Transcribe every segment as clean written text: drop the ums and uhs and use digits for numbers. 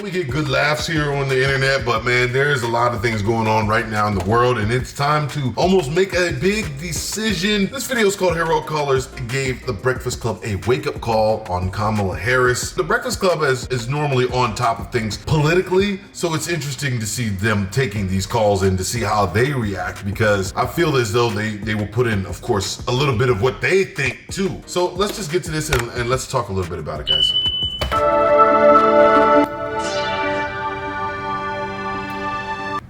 we get good laughs here on the internet, but man, there's a lot of things going on right now in the world, and it's time to almost make a big decision. This video is called Heroic Callers. It gave The Breakfast Club a wake-up call on Kamala Harris. The Breakfast Club is normally on top of things politically, so it's interesting to see them taking these calls and to see how they react, because I feel as though they will put in, of course, a little bit of what they think too. So let's just get to this and let's talk a little bit about it, guys.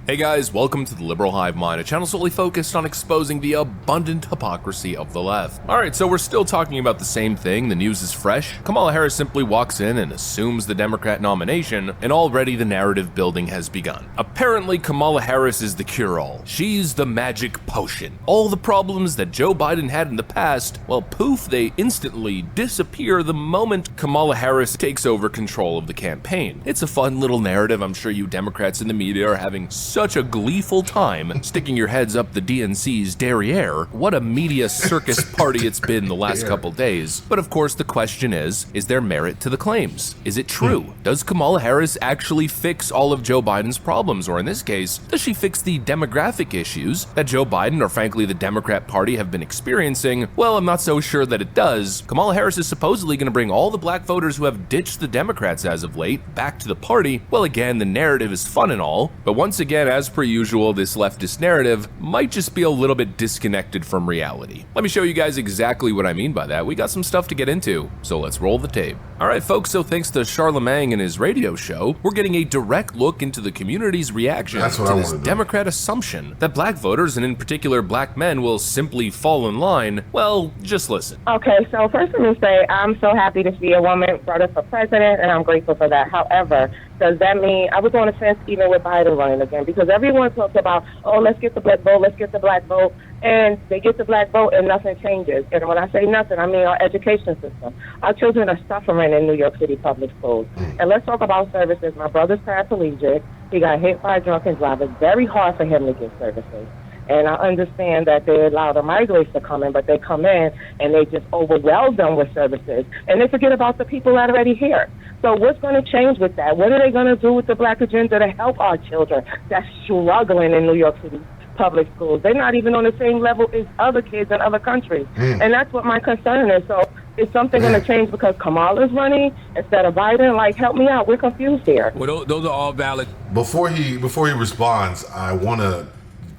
Hey guys, welcome to the Liberal Hive Mind, a channel solely focused on exposing the abundant hypocrisy of the left. Alright, so we're still talking about the same thing, the news is fresh. Kamala Harris simply walks in and assumes the Democrat nomination, and already the narrative building has begun. Apparently, Kamala Harris is the cure-all. She's the magic potion. All the problems that Joe Biden had in the past, well, poof, they instantly disappear the moment Kamala Harris takes over control of the campaign. It's a fun little narrative. I'm sure you Democrats in the media are having such a gleeful time sticking your heads up the DNC's derriere. What a media circus party it's been the last couple days. But of course the question is there merit to the claims? Is it true? Does Kamala Harris actually fix all of Joe Biden's problems? Or in this case, does she fix the demographic issues that Joe Biden, or frankly the Democrat Party, have been experiencing? Well, I'm not so sure that it does. Kamala Harris is supposedly going to bring all the black voters who have ditched the Democrats as of late back to the party. Well, again, the narrative is fun and all, but once again, as per usual, this leftist narrative might just be a little bit disconnected from reality. Let me show you guys exactly what I mean by that. We got some stuff to get into, so let's roll the tape. Alright folks, so thanks to Charlemagne and his radio show, we're getting a direct look into the community's reaction to this Democrat assumption that black voters, and in particular black men, will simply fall in line. Well, just listen. Okay, so first let me say I'm so happy to see a woman brought up for president, and I'm grateful for that. However, does that mean I was on the fence even with Biden running again? Because everyone talks about, oh, let's get the black vote, let's get the black vote, and they get the black vote and nothing changes. And when I say nothing, I mean our education system. Our children are suffering in New York City public schools. And let's talk about services. My brother's paraplegic. He got hit by a drunken driver. It's very hard for him to get services. And I understand that they allow the migrants to come in, but they come in and they just overwhelm them with services. And they forget about the people that are already here. So what's going to change with that? What are they going to do with the black agenda to help our children that's struggling in New York City public schools? They're not even on the same level as other kids in other countries. And that's what my concern is. So is something going to change because Kamala's running instead of Biden? Like, help me out. We're confused here. Well, those are all valid. Before he responds, I want to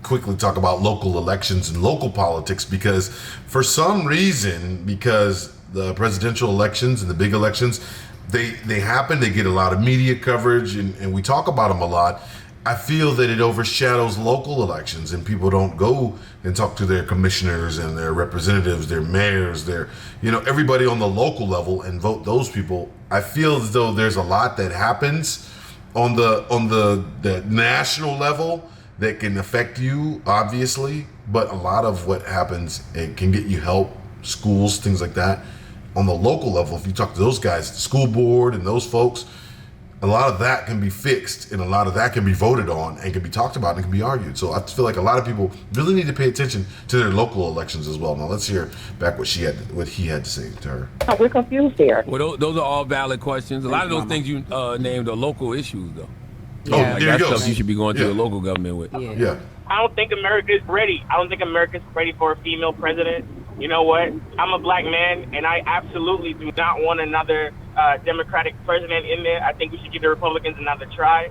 quickly talk about local elections and local politics, because for some reason, because the presidential elections and the big elections, they happen, they get a lot of media coverage, and we talk about them a lot. I feel that it overshadows local elections, and people don't go and talk to their commissioners and their representatives, their mayors, their, everybody on the local level and vote those people. I feel as though there's a lot that happens on the national level that can affect you, obviously, but a lot of what happens, it can get you help, schools, things like that. On the local level, if you talk to those guys, the school board and those folks, a lot of that can be fixed, and a lot of that can be voted on and can be talked about and can be argued. So I feel like a lot of people really need to pay attention to their local elections as well. Now let's hear back what he had to say to her. We're confused here. Well, those are all valid questions. A lot of those things you named are local issues, though. Yeah. Like that's stuff you should be going to the local government with. Yeah. I don't think America's ready. I don't think America's ready for a female president. You know what? I'm a black man, and I absolutely do not want another Democratic president in there. I think we should give the Republicans another try.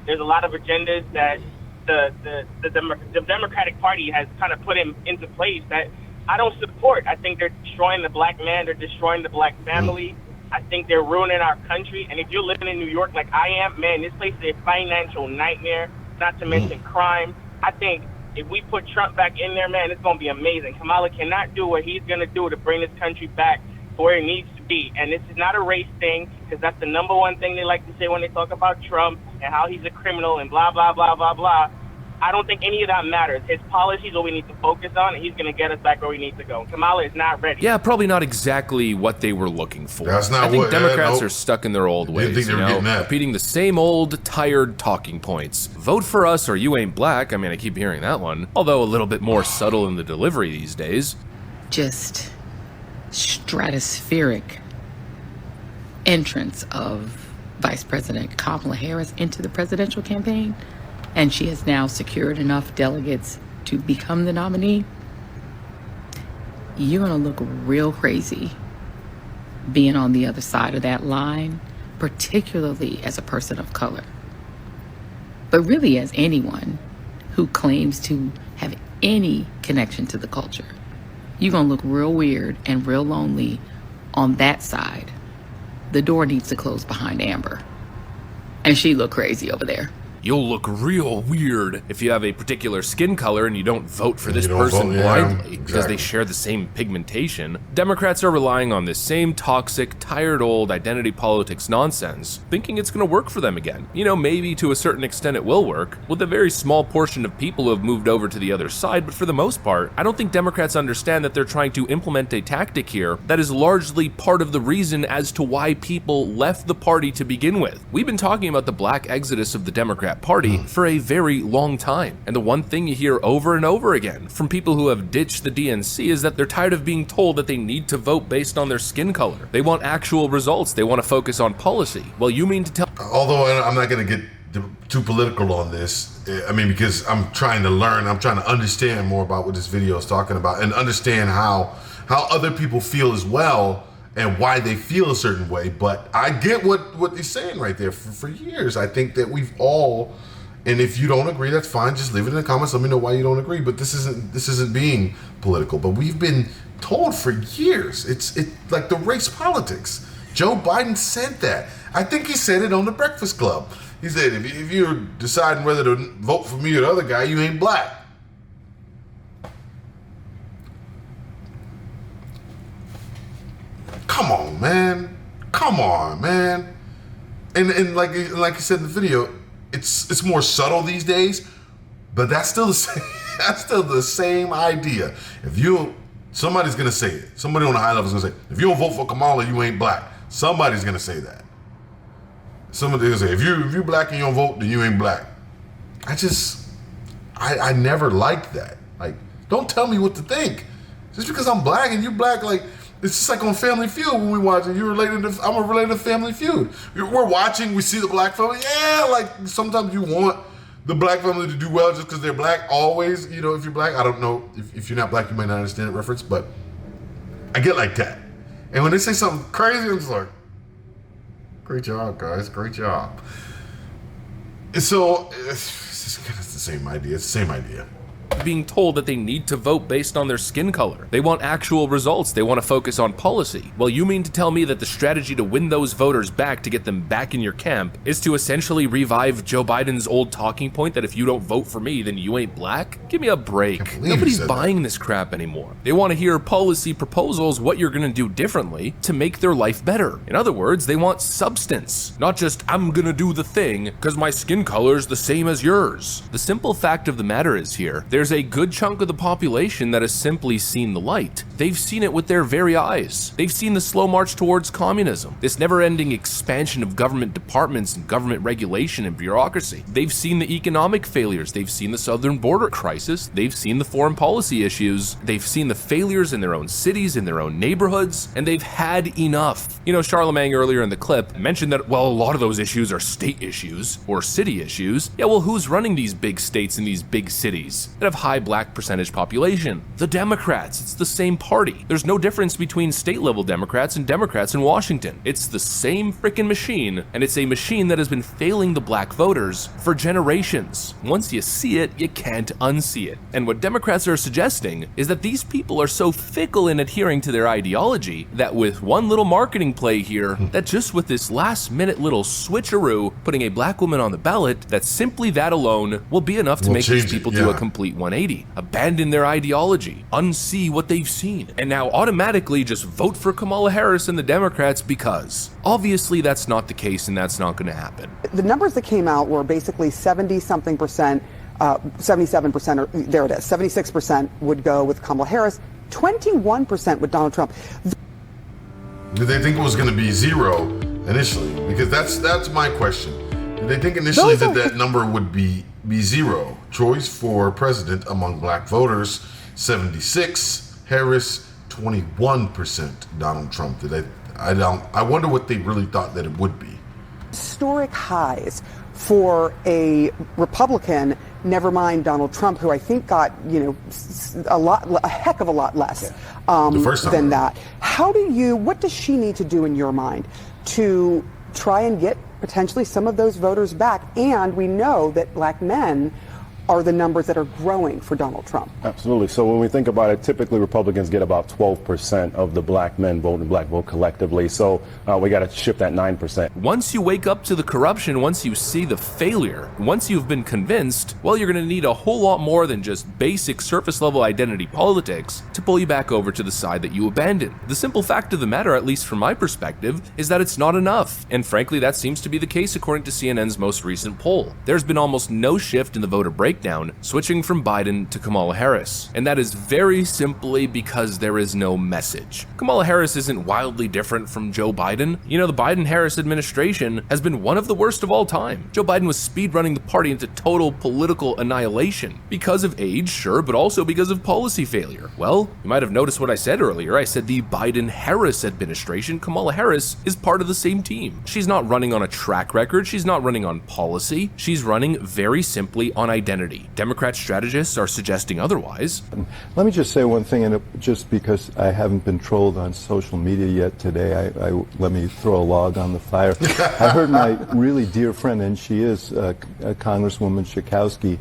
There's a lot of agendas that the Democratic Party has kind of put into place that I don't support. I think they're destroying the black man. They're destroying the black family. I think they're ruining our country. And if you're living in New York like I am, man, this place is a financial nightmare, not to mention crime. I think if we put Trump back in there, man, it's going to be amazing. Kamala cannot do what he's going to do to bring this country back to where it needs to be. And this is not a race thing, because that's the number one thing they like to say when they talk about Trump and how he's a criminal and blah, blah, blah, blah, blah. I don't think any of that matters. His policies are what we need to focus on, and he's going to get us back where we need to go. Kamala is not ready. Yeah, probably not exactly what they were looking for. That's not I think what, Democrats are stuck in their old ways, think they were getting that. repeating the same old, tired talking points. Vote for us or you ain't black. I mean, I keep hearing that one, although a little bit more subtle in the delivery these days. Just stratospheric entrance of Vice President Kamala Harris into the presidential campaign, and she has now secured enough delegates to become the nominee, you're going to look real crazy being on the other side of that line, particularly as a person of color. But really as anyone who claims to have any connection to the culture. You're going to look real weird and real lonely on that side. The door needs to close behind Amber. And she look crazy over there. You'll look real weird if you have a particular skin color and you don't vote for this person blindly because they share the same pigmentation. Democrats are relying on this same toxic, tired old identity politics nonsense, thinking it's going to work for them again. You know, maybe to a certain extent it will work, with a very small portion of people who have moved over to the other side, but for the most part, I don't think Democrats understand that they're trying to implement a tactic here that is largely part of the reason as to why people left the party to begin with. We've been talking about the black exodus of the Democrat Party for a very long time, and the one thing you hear over and over again from people who have ditched the DNC is that they're tired of being told that they need to vote based on their skin color. They want actual results. They want to focus on policy. Well, you mean to tell— Although I'm not going to get too political on this, I mean, because I'm trying to learn, I'm trying to understand more about what this video is talking about and understand how other people feel as well and why they feel a certain way. But I get what he's saying right there. For years, I think that we've all, and if you don't agree, that's fine. Just leave it in the comments. Let me know why you don't agree. But this isn't being political. But we've been told for years. It's like the race politics. Joe Biden said that. I think he said it on the Breakfast Club. He said, if you're deciding whether to vote for me or the other guy, you ain't black. Come on, man. Come on, man. And like you said in the video, it's more subtle these days, but that's still the same. That's still the same idea. Somebody's gonna say it. Somebody on the high level is gonna say, if you don't vote for Kamala, you ain't black. Somebody's gonna say that. Somebody's gonna say, if you're black and you don't vote, then you ain't black. I never liked that. Like, don't tell me what to think. Just because I'm black and you're black, like, it's just like on Family Feud when we watch it. I'm related to Family Feud. We're watching, we see the black family. Yeah, like sometimes you want the black family to do well just because they're black. Always, if you're black, I don't know. If you're not black, you might not understand the reference, but I get like that. And when they say something crazy, I'm just like, great job, guys. Great job. And so it's the same idea. It's the same idea. Being told that they need to vote based on their skin color. They want actual results. They want to focus on policy. Well, you mean to tell me that the strategy to win those voters back, to get them back in your camp, is to essentially revive Joe Biden's old talking point that if you don't vote for me, then you ain't black? Give me a break. Nobody's buying this crap anymore. They want to hear policy proposals, what you're going to do differently to make their life better. In other words, they want substance, not just I'm going to do the thing because my skin color is the same as yours. The simple fact of the matter is here, there's a good chunk of the population that has simply seen the light. They've seen it with their very eyes. They've seen the slow march towards communism, this never-ending expansion of government departments and government regulation and bureaucracy. They've seen the economic failures. They've seen the southern border crisis. They've seen the foreign policy issues. They've seen the failures in their own cities, in their own neighborhoods, and they've had enough. Charlemagne earlier in the clip mentioned that, well, a lot of those issues are state issues or city issues. Yeah, well, who's running these big states and these big cities that have high black percentage population? The Democrats. It's the same party. There's no difference between state level Democrats and Democrats in Washington. It's the same freaking machine, and it's a machine that has been failing the black voters for generations. Once you see it, you can't unsee it. And what Democrats are suggesting is that these people are so fickle in adhering to their ideology that with one little marketing play here, that just with this last minute little switcheroo, putting a black woman on the ballot, that simply that alone will be enough to make these people do a complete 180, abandon their ideology, unsee what they've seen, and now automatically just vote for Kamala Harris and the Democrats because obviously that's not the case and that's not going to happen. The numbers that came out were basically 70-something percent, 77%, or there it is, 76% would go with Kamala Harris, 21% with Donald Trump. Did they think it was going to be zero initially? Because that's my question. Did they think initially that number would be zero? Choice for president among black voters, 76. Harris, 21%. Donald Trump. I wonder what they really thought that it would be. Historic highs for a Republican, never mind Donald Trump, who I think got, a heck of a lot less than that. What does she need to do in your mind to try and get potentially some of those voters back? And we know that black men are the numbers that are growing for Donald Trump. Absolutely. So when we think about it, typically Republicans get about 12% of the black men vote and black vote collectively. So we got to shift that 9%. Once you wake up to the corruption, once you see the failure, once you've been convinced, well, you're going to need a whole lot more than just basic surface level identity politics to pull you back over to the side that you abandoned. The simple fact of the matter, at least from my perspective, is that it's not enough. And frankly, that seems to be the case according to CNN's most recent poll. There's been almost no shift in the voter breakdown, switching from Biden to Kamala Harris. And that is very simply because there is no message. Kamala Harris isn't wildly different from Joe Biden. The Biden-Harris administration has been one of the worst of all time. Joe Biden was speedrunning the party into total political annihilation. Because of age, sure, but also because of policy failure. Well, you might have noticed what I said earlier. I said the Biden-Harris administration. Kamala Harris is part of the same team. She's not running on a track record. She's not running on policy. She's running very simply on identity. Democrat strategists are suggesting otherwise. Let me just say one thing, and just because I haven't been trolled on social media yet today, let me throw a log on the fire. I heard my really dear friend, and she is Congresswoman Schakowsky,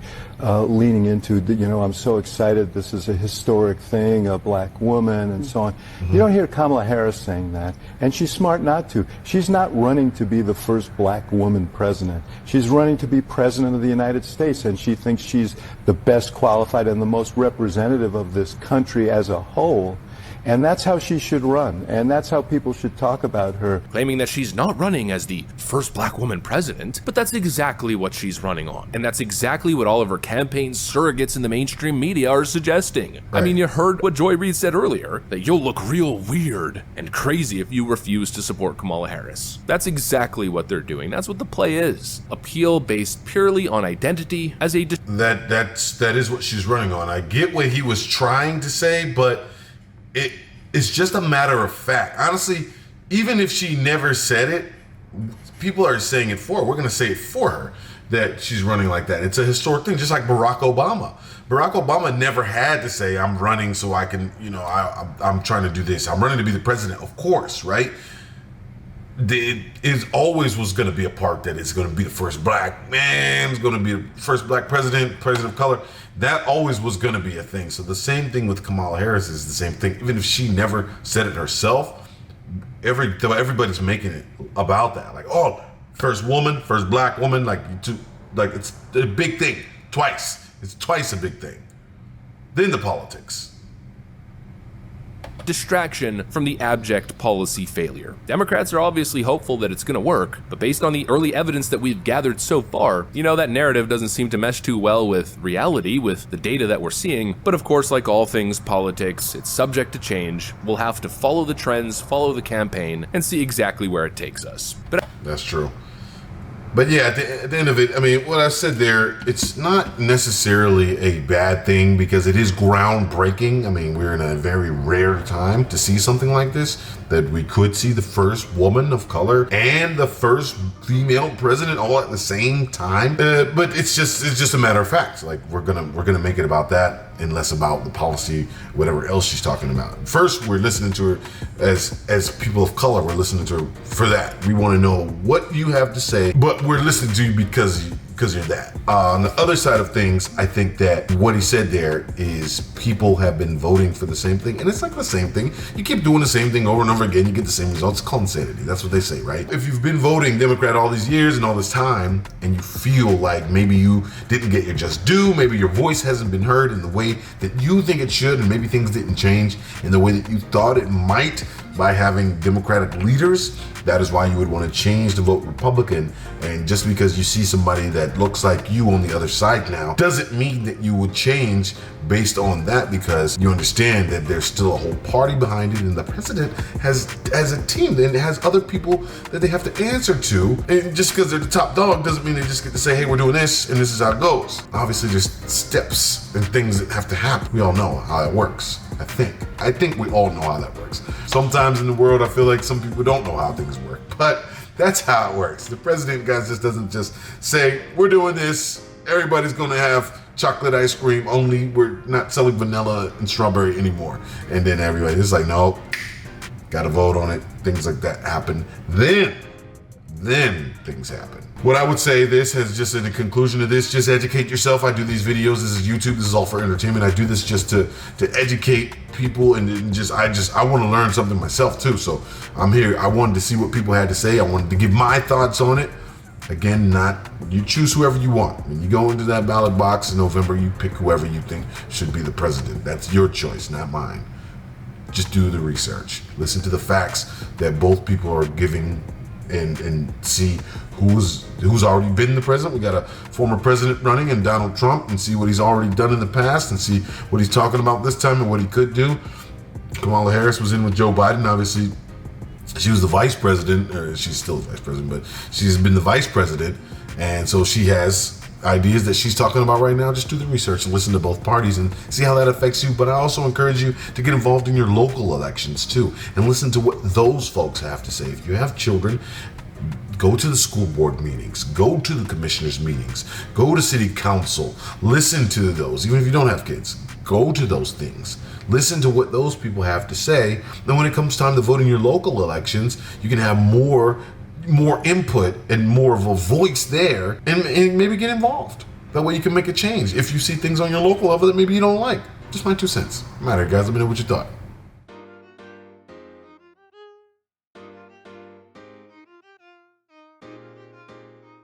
leaning into, I'm so excited, this is a historic thing, a black woman, and so on. You don't hear Kamala Harris saying that, and she's smart not to. She's not running to be the first black woman president. She's running to be president of the United States, and she thinks she's the best qualified and the most representative of this country as a whole. And that's how she should run, and that's how people should talk about her. Claiming that she's not running as the first black woman president, but that's exactly what she's running on. And that's exactly what all of her campaign surrogates in the mainstream media are suggesting. Right. I mean, you heard what Joy Reid said earlier, that you'll look real weird and crazy if you refuse to support Kamala Harris. That's exactly what they're doing. That's what the play is. Appeal based purely on identity as a... That is what she's running on. I get what he was trying to say, but it's just a matter of fact. Honestly, even if she never said it, people are saying it for her. We're going to say it for her, that she's running like that. It's a historic thing, just like Barack Obama. Barack Obama never had to say, I'm running so I can, I'm trying to do this. I'm running to be the president, of course, right? It always was going to be a part that it's going to be the first black man, it's going to be the first black president of color. That always was going to be a thing. So the same thing with Kamala Harris is the same thing. Even if she never said it herself, everybody's making it about that. Like, oh, first woman, first black woman, it's a big thing. Twice. It's twice a big thing. Then the politics. Distraction from the abject policy failure. Democrats are obviously hopeful that it's going to work, but based on the early evidence that we've gathered so far, that narrative doesn't seem to mesh too well with reality, with the data that we're seeing. But of course, like all things politics, it's subject to change. We'll have to follow the trends, follow the campaign, and see exactly where it takes us. That's true. But yeah, at the end of it, I mean, what I said there, it's not necessarily a bad thing because it is groundbreaking. I mean, we're in a very rare time to see something like this, that we could see the first woman of color and the first female president all at the same time. But it's just a matter of fact. Like, we're gonna make it about that and less about the policy, whatever else she's talking about. First, we're listening to her as people of color. We're listening to her for that. We want to know what you have to say, but we're listening to you because you're that. On the other side of things, I think that what he said there is people have been voting for the same thing, and it's like the same thing. You keep doing the same thing over and over again, you get the same results. It's called insanity. That's what they say, right? If you've been voting Democrat all these years and all this time, and you feel like maybe you didn't get your just due, maybe your voice hasn't been heard in the way that you think it should, and maybe things didn't change in the way that you thought it might by having Democratic leaders, that is why you would want to change to vote Republican. And just because you see somebody that looks like you on the other side now, doesn't mean that you would change based on that, because you understand that there's still a whole party behind it, and the president has a team and has other people that they have to answer to. And just because they're the top dog doesn't mean they just get to say, hey, we're doing this and this is how it goes. Obviously, there's steps and things that have to happen. We all know how it works. I think we all know how that works. Sometimes in the world, I feel like some people don't know how things work, but That's how it works. The president, guys, just doesn't just say, we're doing this, everybody's going to have chocolate ice cream, only we're not selling vanilla and strawberry anymore. And then everybody's like, no, got to vote on it. Things like that happen. Then things happen. What I would say this has just in the conclusion of this, just educate yourself. I do these videos. This is YouTube. This is all for entertainment. I do this just to educate people and just I want to learn something myself too. So I'm here. I wanted to see what people had to say. I wanted to give my thoughts on it. Again, you choose whoever you want. When you go into that ballot box in November, you pick whoever you think should be the president. That's your choice, not mine. Just do the research. Listen to the facts that both people are giving and see who's already been the president. We got a former president running and Donald Trump, and see what he's already done in the past and see what he's talking about this time and what he could do. Kamala Harris was in with Joe Biden. Obviously, she was the vice president, or she's still the vice president, but she's been the vice president. And so she has ideas that she's talking about right now. Just do the research and listen to both parties and see how that affects you. But I also encourage you to get involved in your local elections too and listen to what those folks have to say. If you have children, go to the school board meetings, go to the commissioners meetings, go to city council, listen to those. Even if you don't have kids, go to those things. Listen to what those people have to say. Then when it comes time to vote in your local elections, you can have more input and more of a voice there and maybe get involved. That way you can make a change if you see things on your local level that maybe you don't like. Just my 2 cents. Matter, guys. Let me know what you thought.